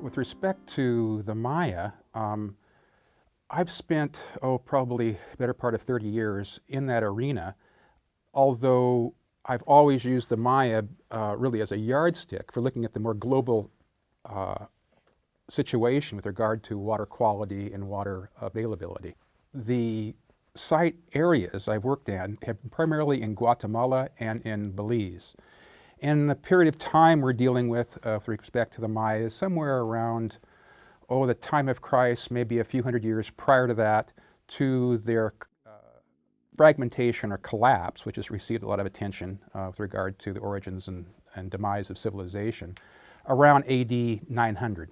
With respect to the Maya, I've spent, probably the better part of 30 years in that arena, although I've always used the Maya really as a yardstick for looking at the more global situation with regard to water quality and water availability. The site areas I've worked in have been primarily in Guatemala and in Belize. And the period of time we're dealing with respect to the Maya is somewhere around, the time of Christ, maybe a few hundred years prior to that, to their fragmentation or collapse, which has received a lot of attention with regard to the origins and demise of civilization, around AD 900.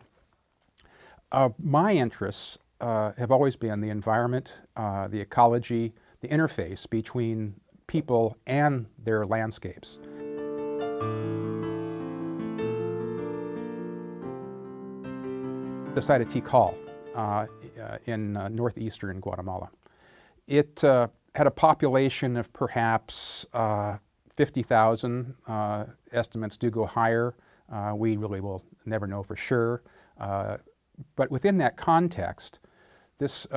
My interests have always been the environment, the ecology, the interface between people and their landscapes. The site of Tikal in northeastern Guatemala. It had a population of perhaps 50,000. Estimates do go higher. We really will never know for sure. But within that context, this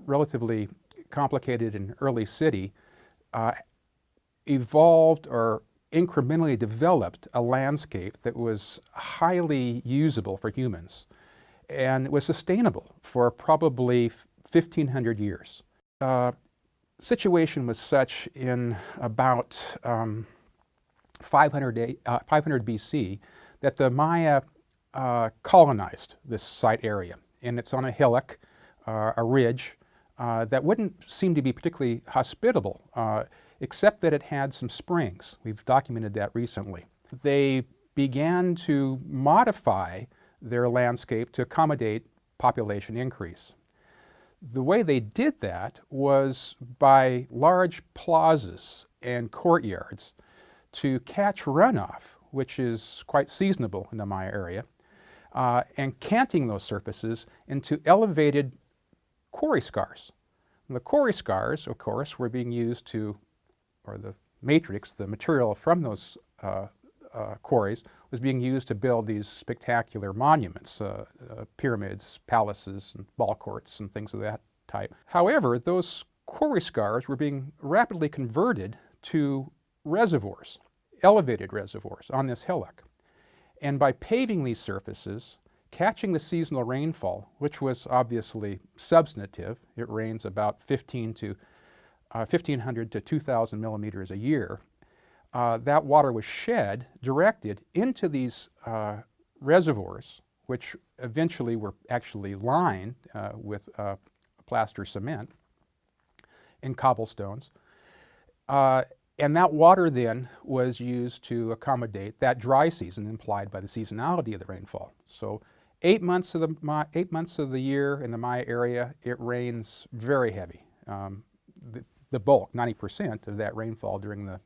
relatively complicated and early city evolved or incrementally developed a landscape that was highly usable for humans and was sustainable for probably 1,500 years. Situation was such in about 500 BC that the Maya colonized this site area. And it's on a hillock, a ridge, that wouldn't seem to be particularly hospitable, except that it had some springs. We've documented that recently. They began to modify their landscape to accommodate population increase. The way they did that was by large plazas and courtyards to catch runoff, which is quite seasonable in the Maya area, and canting those surfaces into elevated quarry scars. And the quarry scars, of course, were being used or the matrix, the material from those quarries, was being used to build these spectacular monuments, pyramids, palaces, and ball courts, and things of that type. However, those quarry scars were being rapidly converted to reservoirs, elevated reservoirs on this hillock. And by paving these surfaces, catching the seasonal rainfall, which was obviously substantive, it rains about 1,500 to 2,000 millimeters a year, that water was directed into these reservoirs, which eventually were actually lined with plaster cement and cobblestones. And that water then was used to accommodate that dry season implied by the seasonality of the rainfall. So 8 months of the year in the Maya area, it rains very heavy. The bulk, 90% of that rainfall during the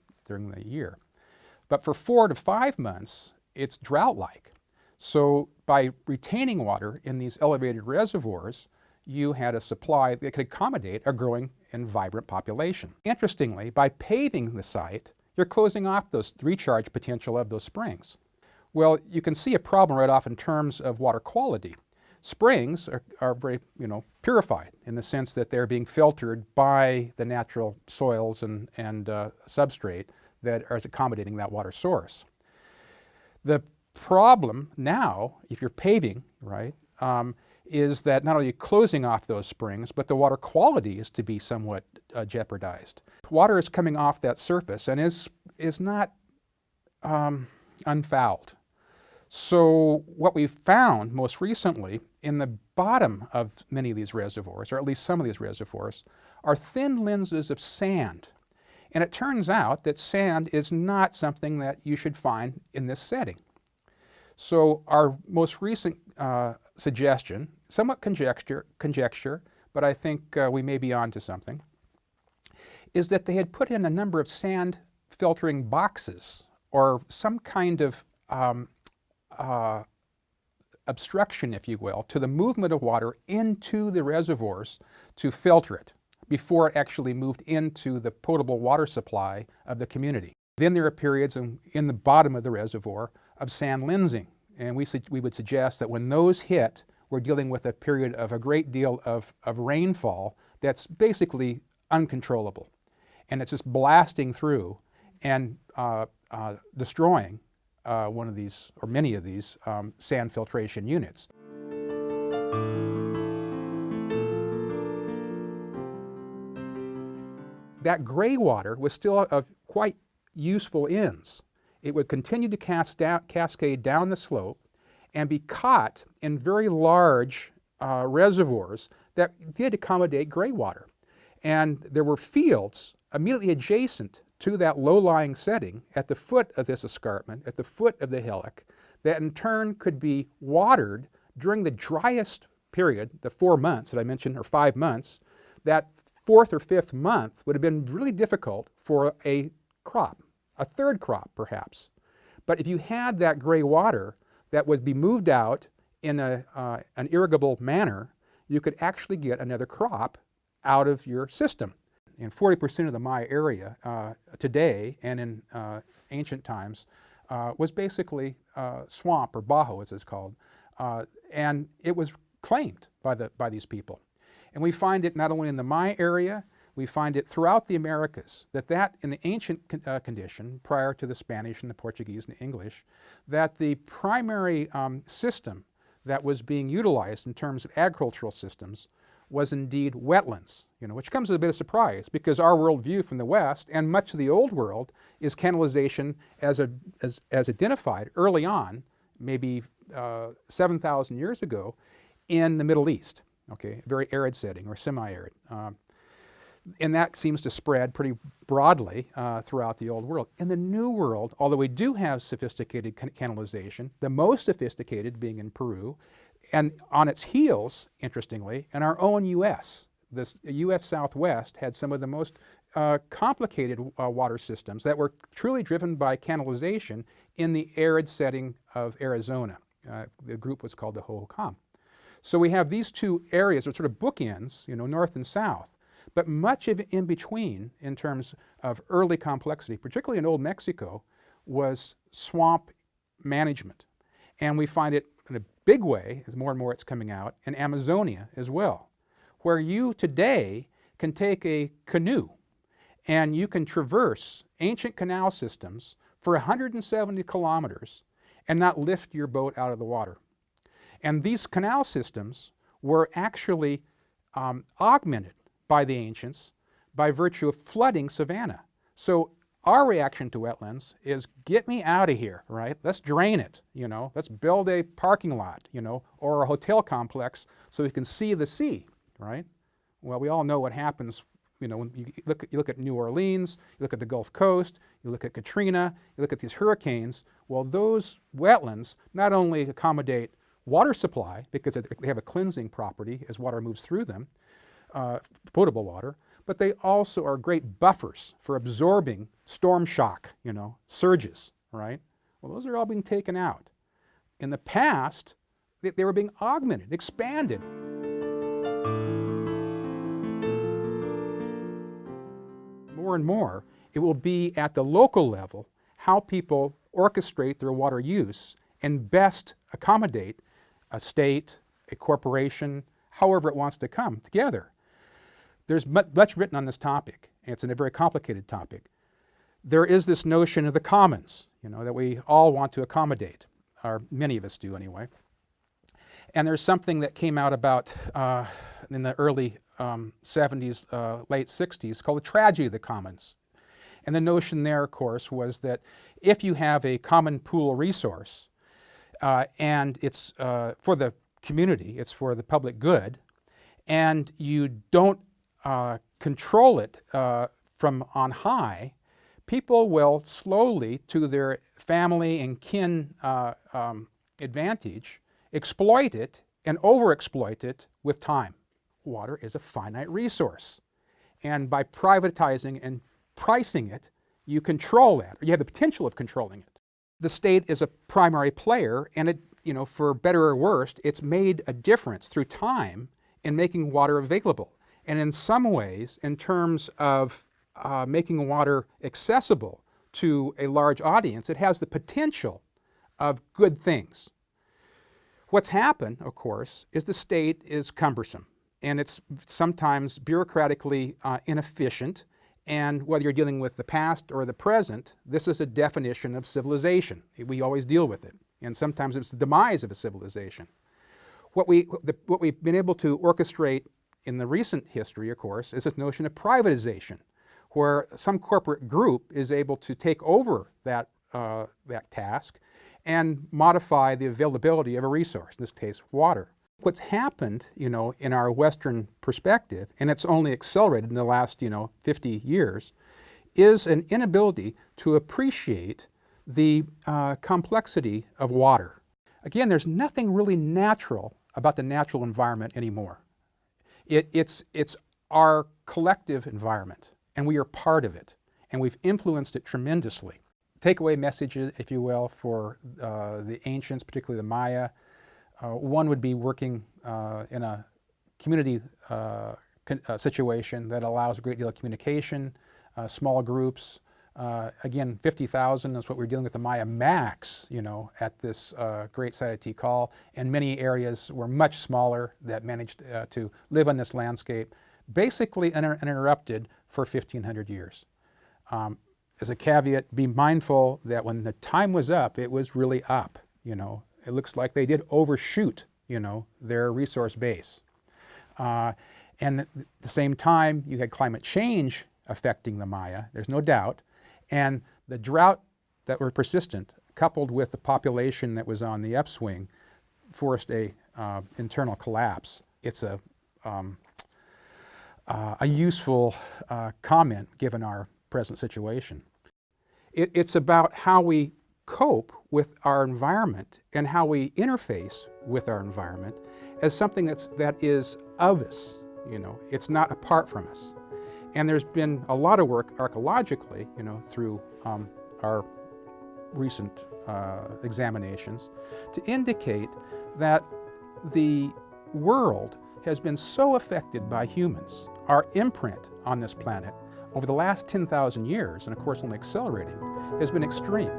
year. But for 4 to 5 months, it's drought-like. So by retaining water in these elevated reservoirs, you had a supply that could accommodate a growing and vibrant population. Interestingly, by paving the site, you're closing off the recharge potential of those springs. Well, you can see a problem right off in terms of water quality. Springs are very, purified in the sense that they're being filtered by the natural soils and substrate that is accommodating that water source. The problem now, if you're paving, right, is that not only are you closing off those springs, but the water quality is to be somewhat jeopardized. Water is coming off that surface and is not unfouled. So what we've found most recently in the bottom of many of these reservoirs, or at least some of these reservoirs, are thin lenses of sand. And it turns out that sand is not something that you should find in this setting. So our most recent suggestion, somewhat conjecture, but I think we may be on to something, is that they had put in a number of sand filtering boxes or some kind of obstruction, if you will, to the movement of water into the reservoirs to filter it before it actually moved into the potable water supply of the community. Then there are periods in the bottom of the reservoir of sand lensing, And we would suggest that when those hit, we're dealing with a period of a great deal of rainfall that's basically uncontrollable. And it's just blasting through and destroying one of these, or many of these, sand filtration units. That gray water was still of quite useful ends. It would continue to cascade down the slope and be caught in very large reservoirs that did accommodate gray water. And there were fields immediately adjacent to that low-lying setting at the foot of this escarpment, at the foot of the hillock, that in turn could be watered during the driest period, the 4 months that I mentioned, or 5 months. That 4th or 5th month would have been really difficult for a crop, a third crop perhaps. But if you had that gray water that would be moved out in an irrigable manner, you could actually get another crop out of your system. And 40% of the Maya area today and in ancient times was basically swamp, or bajo as it's called, and it was claimed by these people. And we find it not only in the Maya area, we find it throughout the Americas, that in the ancient condition, prior to the Spanish and the Portuguese and the English, that the primary system that was being utilized in terms of agricultural systems was indeed wetlands, which comes as a bit of surprise because our worldview from the West and much of the Old World is canalization as identified early on, maybe 7,000 years ago, in the Middle East, okay, a very arid setting or semi-arid. And that seems to spread pretty broadly throughout the Old World. In the New World, although we do have sophisticated canalization, the most sophisticated being in Peru, and on its heels, interestingly, in our own U.S. The U.S. Southwest had some of the most complicated water systems that were truly driven by canalization in the arid setting of Arizona. The group was called the Hohokam. So we have these two areas, or sort of bookends, north and south, but much of it in between in terms of early complexity, particularly in Old Mexico, was swamp management. And we find it in a big way, as more and more it's coming out, in Amazonia as well, where you today can take a canoe and you can traverse ancient canal systems for 170 kilometers and not lift your boat out of the water. And these canal systems were actually augmented by the ancients by virtue of flooding savanna. So our reaction to wetlands is, get me out of here, right? Let's drain it, let's build a parking lot, or a hotel complex so we can see the sea, right? Well, we all know what happens, when you look at New Orleans, you look at the Gulf Coast, you look at Katrina, you look at these hurricanes. Well, those wetlands not only accommodate water supply, because they have a cleansing property as water moves through them, potable water, but they also are great buffers for absorbing storm shock, surges, right? Well, those are all being taken out. In the past, they were being augmented, expanded. More and more, it will be at the local level how people orchestrate their water use and best accommodate a state, a corporation, however it wants to come together. There's much written on this topic, and it's a very complicated topic. There is this notion of the commons, that we all want to accommodate, or many of us do anyway. And there's something that came out about in the early 70s, late 60s, called the tragedy of the commons. And the notion there, of course, was that if you have a common pool resource, and it's for the community, it's for the public good, and you don't control it from on high, people will slowly, to their family and kin advantage, exploit it and overexploit it with time. Water is a finite resource, and by privatizing and pricing it, you control that, or you have the potential of controlling it. The state is a primary player, and it, for better or worse, it's made a difference through time in making water available. And in some ways, in terms of making water accessible to a large audience, it has the potential of good things. What's happened, of course, is the state is cumbersome, and it's sometimes bureaucratically inefficient, and whether you're dealing with the past or the present, this is a definition of civilization. We always deal with it, and sometimes it's the demise of a civilization. What we've been able to orchestrate in the recent history, of course, is this notion of privatization, where some corporate group is able to take over that task and modify the availability of a resource, in this case, water. What's happened, in our Western perspective, and it's only accelerated in the last, 50 years, is an inability to appreciate the complexity of water. Again, there's nothing really natural about the natural environment anymore. It's our collective environment, and we are part of it, and we've influenced it tremendously. Takeaway messages, if you will, for the ancients, particularly the Maya. One would be working in a community situation that allows a great deal of communication, small groups. Again, 50,000 is what we're dealing with the Maya max, at this great site at Tikal, and many areas were much smaller that managed to live on this landscape, basically uninterrupted for 1,500 years. As a caveat, be mindful that when the time was up, it was really up, It looks like they did overshoot, their resource base. And at the same time, you had climate change affecting the Maya, there's no doubt, and the drought that were persistent, coupled with the population that was on the upswing, forced a internal collapse. It's a useful comment given our present situation. It's about how we cope with our environment and how we interface with our environment as something that is of us, It's not apart from us. And there's been a lot of work archaeologically, through our recent examinations to indicate that the world has been so affected by humans, our imprint on this planet over the last 10,000 years, and of course only accelerating, has been extreme.